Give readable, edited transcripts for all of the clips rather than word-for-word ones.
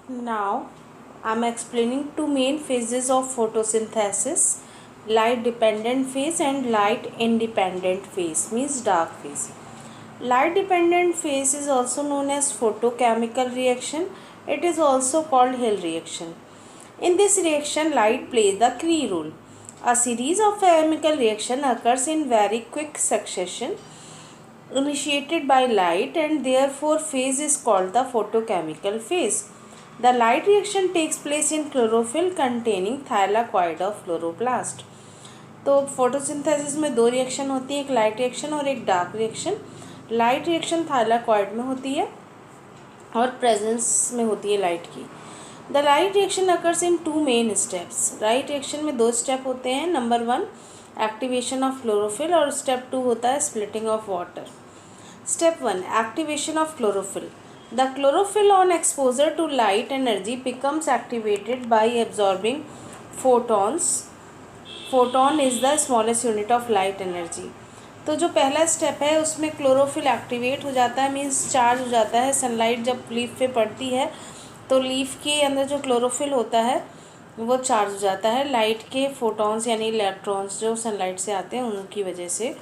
Now I am explaining two main phases of photosynthesis, light dependent phase and light independent phase, means dark phase. Light dependent phase is also known as photochemical reaction. It is also called Hill reaction. In this reaction, light plays the key role. A series of chemical reaction occurs in very quick succession initiated by light, and therefore phase is called the photochemical phase. The light reaction takes place in chlorophyll containing thylakoid of chloroplast. तो photosynthesis में दो reaction होती है, एक light reaction और एक dark reaction. Light reaction thylakoid में होती है और प्रेजेंस में होती है लाइट की. The light reaction occurs in two main steps. Light reaction में दो स्टेप होते हैं. नंबर 1 एक्टिवेशन ऑफ क्लोरोफिल और स्टेप 2 होता है splitting of water. Step 1 activation of chlorophyll. The chlorophyll on exposure to light energy becomes activated by absorbing photons. Photon is the smallest unit of light energy. तो जो पहला step है उसमें chlorophyll activate हो जाता है, मीन्स चार्ज हो जाता है. सनलाइट जब लीफ पे पड़ती है तो लीफ के अंदर जो क्लोरोफिल होता है वो चार्ज हो जाता है लाइट के फोटॉन्स यानी इलेक्ट्रॉन्स जो सनलाइट से आते हैं उनकी वजह से,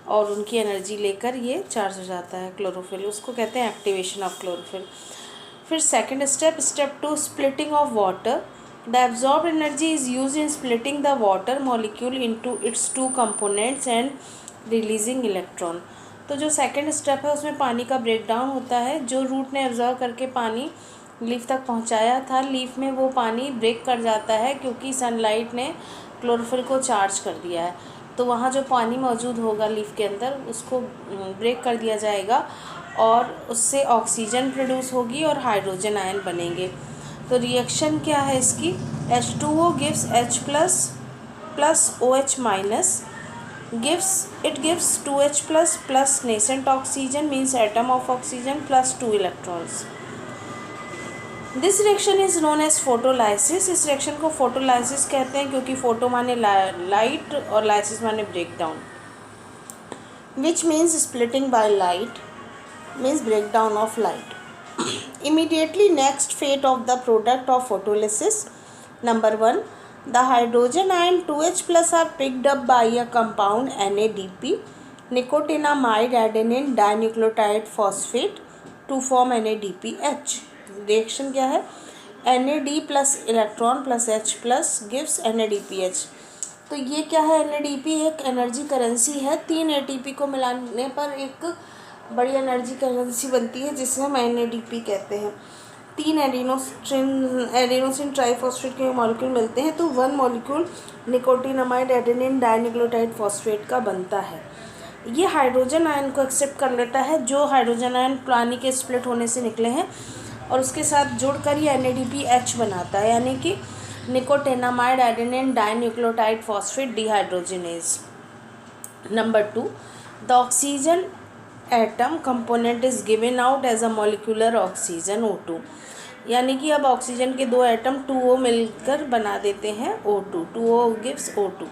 और उनकी एनर्जी लेकर ये चार्ज हो जाता है क्लोरोफिल. उसको कहते हैं एक्टिवेशन ऑफ क्लोरोफिल. फिर second step 2 splitting of water. The absorbed energy is used in splitting the water molecule into its two components and releasing electron. तो जो सेकंड स्टेप है उसमें पानी का ब्रेक डाउन होता है. जो रूट ने एब्जॉर्व करके पानी लीफ तक पहुंचाया था, लीफ में वो पानी ब्रेक कर जाता है क्योंकि सनलाइट ने क्लोरोफिल को चार्ज कर दिया है. तो वहाँ जो पानी मौजूद होगा लीफ के अंदर उसको ब्रेक कर दिया जाएगा और उससे ऑक्सीजन प्रोड्यूस होगी और हाइड्रोजन आयन बनेंगे. तो रिएक्शन क्या है इसकी? H2O gives H plus OH minus gives 2H plus nascent oxygen means atom of oxygen plus 2 electrons. This reaction is known as photolysis. इस रिएक्शन को फोटोलाइसिस कहते हैं क्योंकि फोटो माने लाइट और लाइसिस माने break down, which means splitting by light means break down of light. Immediately next fate of the product of photolysis. Number 1 the hydrogen ion 2H plus are picked up by a compound NADP nicotinamide adenine dinucleotide phosphate to form NADPH. Reaction क्या है? NAD plus electron plus H plus gives NADPH. तो ये क्या है? NADP एक energy currency है. 3 ATP को मिलाने पर एक बड़ी एनर्जी करेंसी बनती है जिसे हम NADP कहते हैं. 3 एडेनोसिन ट्राइफॉस्फेट के मॉलिक्यूल मिलते हैं तो 1 molecule nicotinamide adenine dinucleotide phosphate का बनता है. ये हाइड्रोजन आयन को एक्सेप्ट कर लेता है जो हाइड्रोजन आयन पानी के स्प्लिट होने से निकले हैं और उसके साथ जुड़कर ये NADPH बनाता है, यानी कि nicotinamide adenine dinucleotide phosphate dehydrogenase. Number 2 the oxygen atom component is given out as a molecular oxygen O2. यानी कि अब ऑक्सीजन के दो एटम 2O मिलकर बना देते हैं O2. 2O gives O2.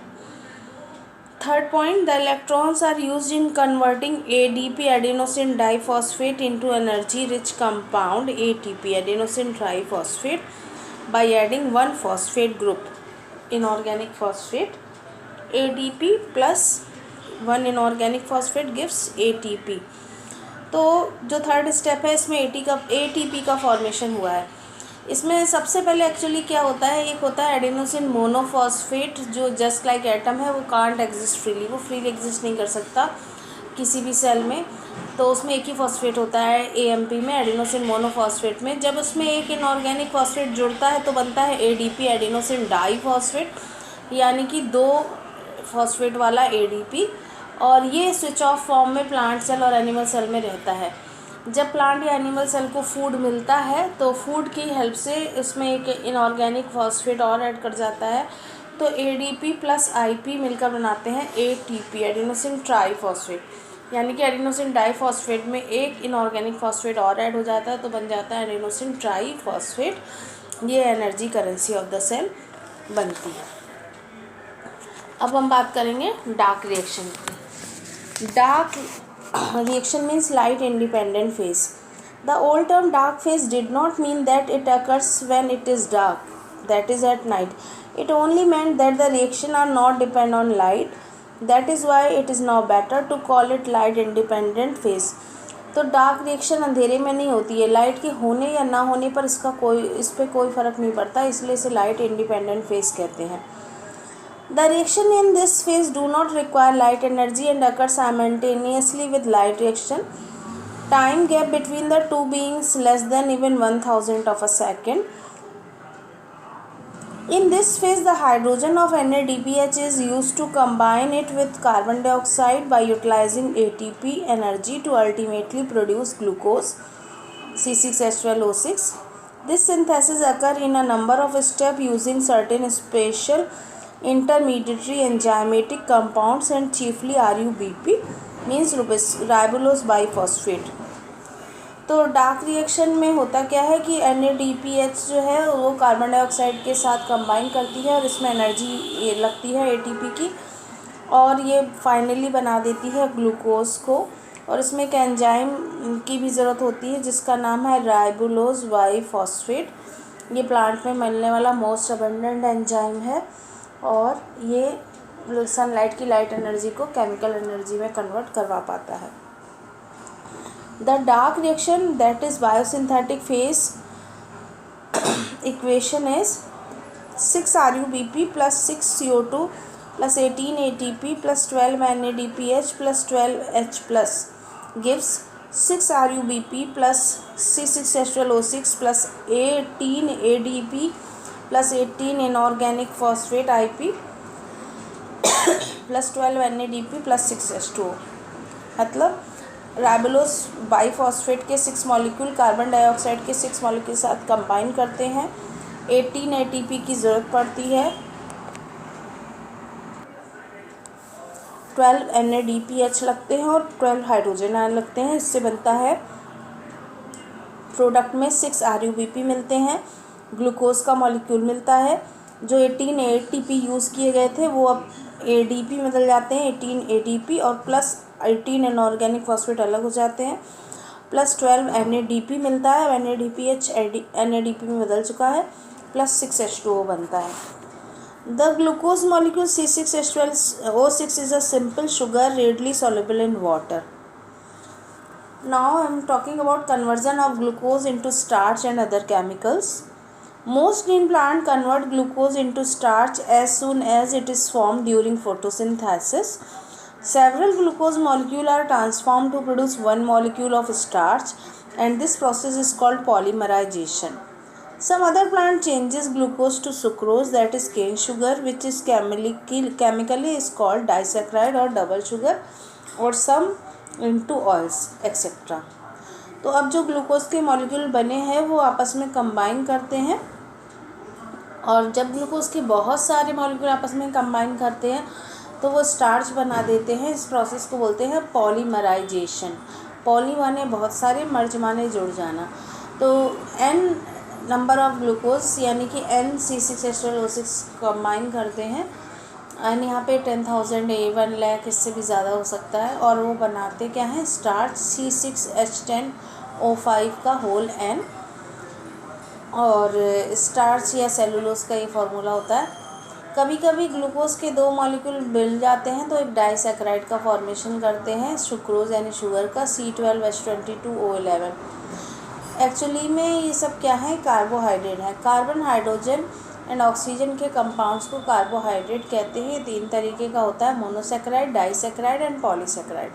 Third point, the electrons are used in converting ADP adenosine diphosphate into energy rich compound ATP adenosine triphosphate by adding one phosphate group, inorganic phosphate. ADP plus one inorganic phosphate gives ATP. तो जो third step है इसमें ATP का formation हुआ है. इसमें सबसे पहले एक्चुअली क्या होता है, एक होता है एडेनोसिन मोनोफॉस्फेट जो जस्ट लाइक एटम है, वो कांट एग्जिस्ट फ्रीली, वो फ्रीली एग्जिस्ट नहीं कर सकता किसी भी सेल में. तो उसमें एक ही फॉस्फेट होता है AMP में, एडेनोसिन मोनोफॉस्फेट में. जब उसमें एक इनऑर्गेनिक फॉस्फेट जुड़ता है तो बनता है ADP एडेनोसिन डाईफॉस्फेट, यानी कि 2 फॉस्फेट वाला ADP. और ये स्विच ऑफ फॉर्म में प्लांट सेल और एनिमल सेल में रहता है. जब प्लांट या एनिमल सेल को फूड मिलता है तो फूड की हेल्प से इसमें एक इनऑर्गेनिक फॉस्फेट और ऐड कर जाता है. तो ADP प्लस IP मिलकर बनाते हैं ATP एडेनोसिन ट्राईफॉस्फेट, यानी कि एडेनोसिन डाईफॉस्फेट में एक इनऑर्गेनिक फॉस्फेट और ऐड हो जाता है तो बन जाता है एडेनोसिन ट्राईफॉस्फेट. ये energy currency of the cell बनती है. अब हम बात करेंगे डार्क रिएक्शन की. Dark reaction means light independent phase. The old term dark phase did not mean that it occurs when it is dark, that is at night. It only meant that the reaction are not depend on light. That is why it is now better to call it light independent phase. तो dark reaction अंधेरे में नहीं होती है, light के होने या ना होने पर इस पर कोई फ़र्क नहीं पड़ता, इसलिए इसे लाइट इंडिपेंडेंट फेज कहते हैं. The reaction in this phase do not require light energy and occur simultaneously with light reaction. Time gap between the two being less than even 1,000th of a second. In this phase, the hydrogen of NADPH is used to combine it with carbon dioxide by utilizing ATP energy to ultimately produce glucose C6H12O6. This synthesis occurs in a number of steps using certain special intermediary enzymatic compounds and chiefly RUBP means ribulose biphosphate. तो dark reaction में होता क्या है कि NADPH जो है वो carbon dioxide के साथ कंबाइन करती है और इसमें एनर्जी लगती है ATP की, और ये फाइनली बना देती है ग्लूकोज को. और इसमें एक एंजाइम की भी ज़रूरत होती है जिसका नाम है राइबुलोज बाइफॉस्फेट. ये प्लांट में मिलने वाला मोस्ट अबंडेंट एंजाइम है और ये सनलाइट की लाइट एनर्जी को केमिकल एनर्जी में कन्वर्ट करवा पाता है. The dark reaction, that is biosynthetic phase, equation is 6 RUBP plus 6 CO2 plus 18 ATP plus 12 NADPH plus 12 H plus gives 6 RUBP plus C6H12O6 plus 18 ADP plus 18 inorganic phosphate IP plus 12 NADP plus 6H2O. मतलब ribulose biphosphate के 6 molecule carbon dioxide के 6 molecule के साथ combine करते हैं. 18 ATP की ज़रूरत पड़ती है, 12 NADPH लगते हैं और 12 हाइड्रोजन आयन लगते हैं. इससे बनता है प्रोडक्ट में 6 RUBP मिलते हैं, ग्लूकोज का मॉलिक्यूल मिलता है. जो 18 ATP यूज़ किए गए थे वो अब ADP में बदल जाते हैं, 18 ADP और प्लस 18 इनऑर्गेनिक फॉस्फेट अलग हो जाते हैं, प्लस 12 NADP मिलता है. NADPH NADP में बदल चुका है, प्लस 6H2O बनता है. The glucose molecule C6H12O6 is a simple sugar readily soluble in water. Now I am talking about conversion of glucose into starch and other chemicals. Most green plants convert glucose into starch as soon as it is formed during photosynthesis. Several glucose molecules are transformed to produce one molecule of starch, and this process is called polymerization. Some other plant changes glucose to sucrose, that is cane sugar, which is chemically is called disaccharide or double sugar, or some into oils etc. तो अब जो glucose के molecule बने हैं वो आपस में combine करते हैं, और जब ग्लूकोज के बहुत सारे मॉलिक्यूल आपस में कंबाइन करते हैं तो वो स्टार्च बना देते हैं. इस प्रोसेस को बोलते हैं पॉलीमराइजेशन. पॉली माने बहुत सारे, मर्ज माने जुड़ जाना. तो n नंबर ऑफ ग्लूकोज यानी कि n C6H12O6 कंबाइन करते हैं. एंड यहाँ पे 10,000 1 लाख इससे भी ज़्यादा हो सकता है, और वो बनाते क्या हैं स्टार्च C6H10O5 का होल n. और स्टार्च या सेलुलोज का ये फार्मूला होता है. कभी कभी ग्लूकोज के 2 मॉलिक्यूल मिल जाते हैं तो एक डाइसैकराइड का फॉर्मेशन करते हैं, सुक्रोज यानी शुगर का, C12H22O11. एक्चुअली में ये सब क्या है, कार्बोहाइड्रेट है. कार्बन, हाइड्रोजन एंड ऑक्सीजन के कंपाउंड्स को कार्बोहाइड्रेट कहते हैं. 3 तरीके का होता है, monosaccharide, disaccharide and polysaccharide.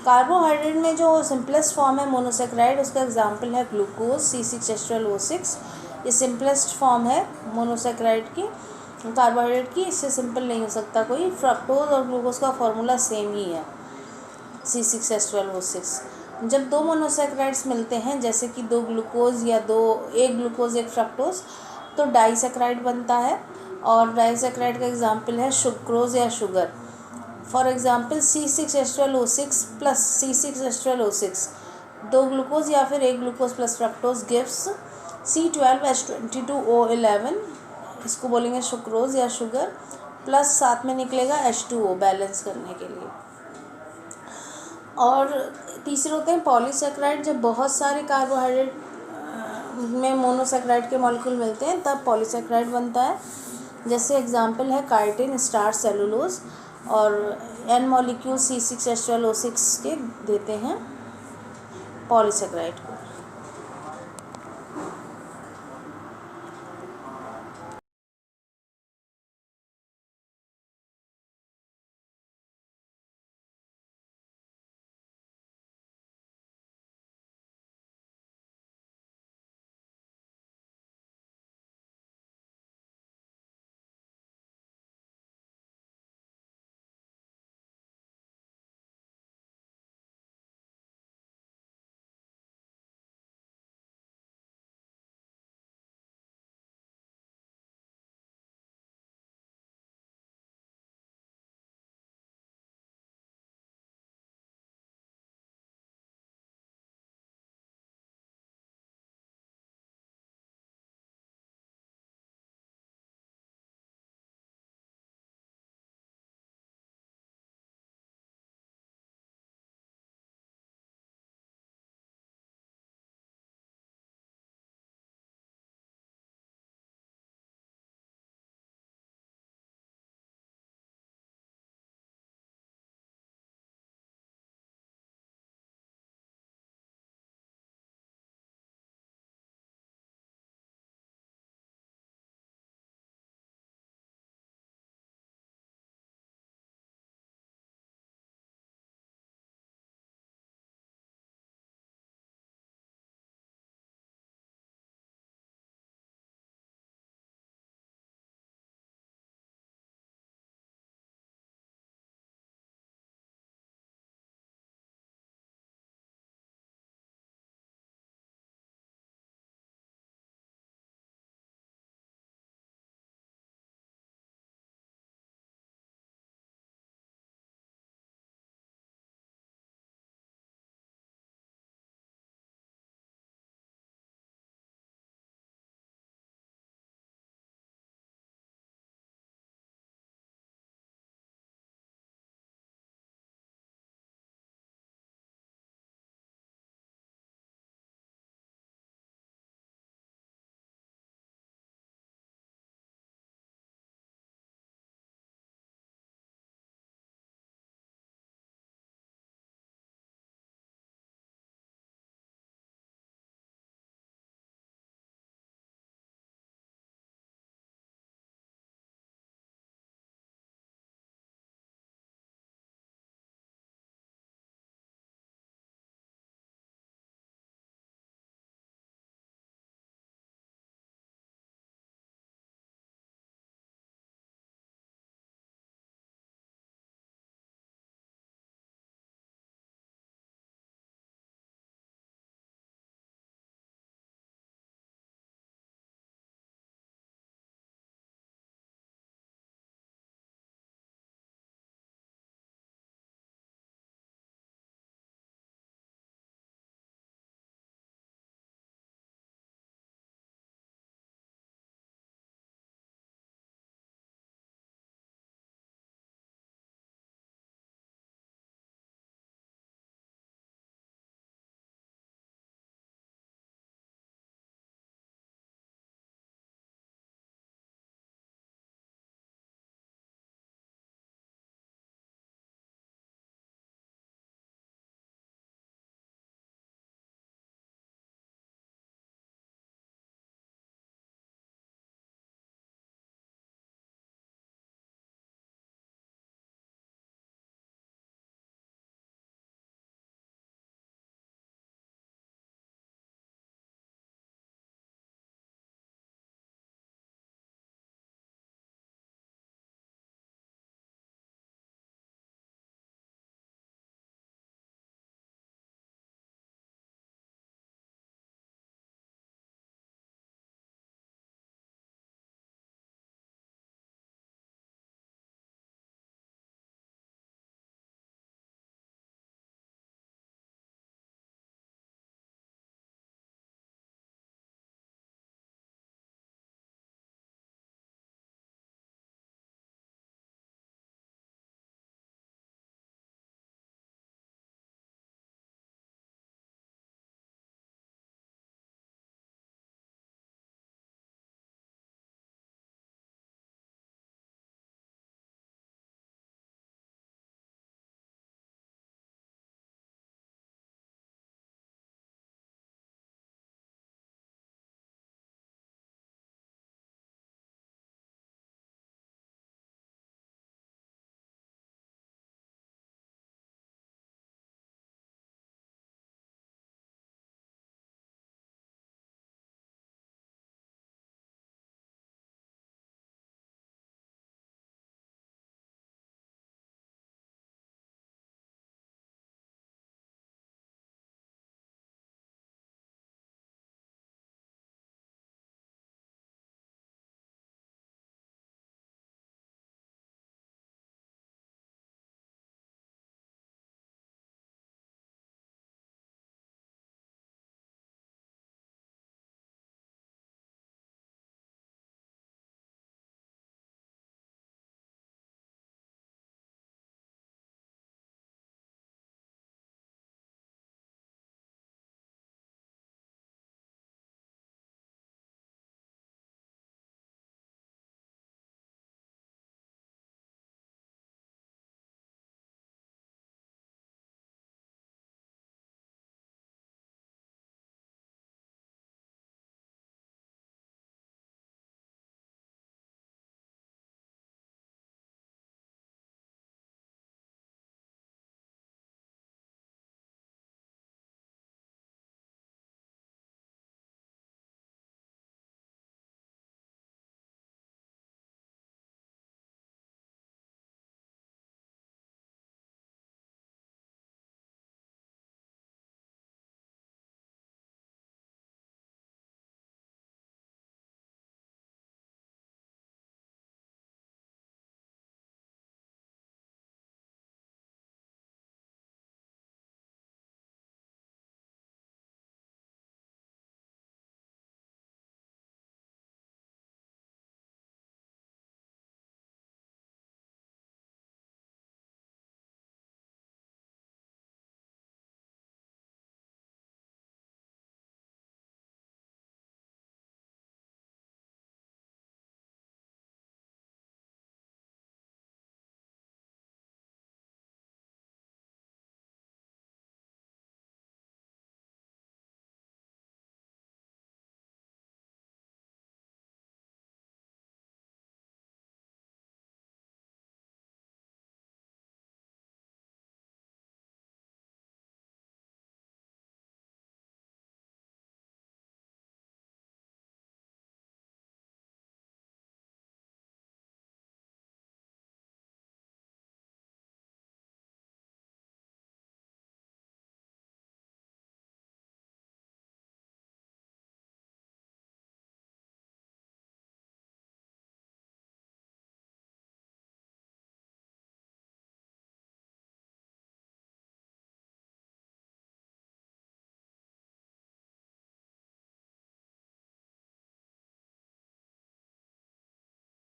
Carbohydrate में जो सिंपलेस्ट फॉर्म है मोनोसैकराइड, उसका एग्जांपल है ग्लूकोज C6H12O6. ये सिंपलेस्ट फॉर्म है मोनोसैकराइड की, कार्बोहाइड्रेट की. इससे सिंपल नहीं हो सकता कोई. फ्रक्टोज और ग्लूकोज का फॉर्मूला सेम ही है, C6H12O6. जब 2 मोनोसैकराइड्स मिलते हैं, जैसे कि 2 ग्लूकोज या एक ग्लूकोज एक फ्रक्टोज, तो डाइसैकराइड बनता है. और डाइसैकराइड का एग्जांपल है सुक्रोज या sugar. For example C6H12O6 plus C6H12O6, 2 glucose या फिर एक glucose plus fructose gives C12H22O11. इसको बोलेंगे सुक्रोज या शुगर, प्लस साथ में निकलेगा H2O बैलेंस करने के लिए. और तीसरे होते हैं पॉलीसेक्राइड। जब बहुत सारे कार्बोहाइड्रेट में मोनोसेक्राइड के मॉलिक्यूल मिलते हैं तब पॉलीसेक्राइड बनता है। जैसे एग्जांपल है काइटिन, स्टार्च, सेलुलोज, और n मॉलिक्यूल C6H12O6 के देते हैं पॉलीसेक्राइड को।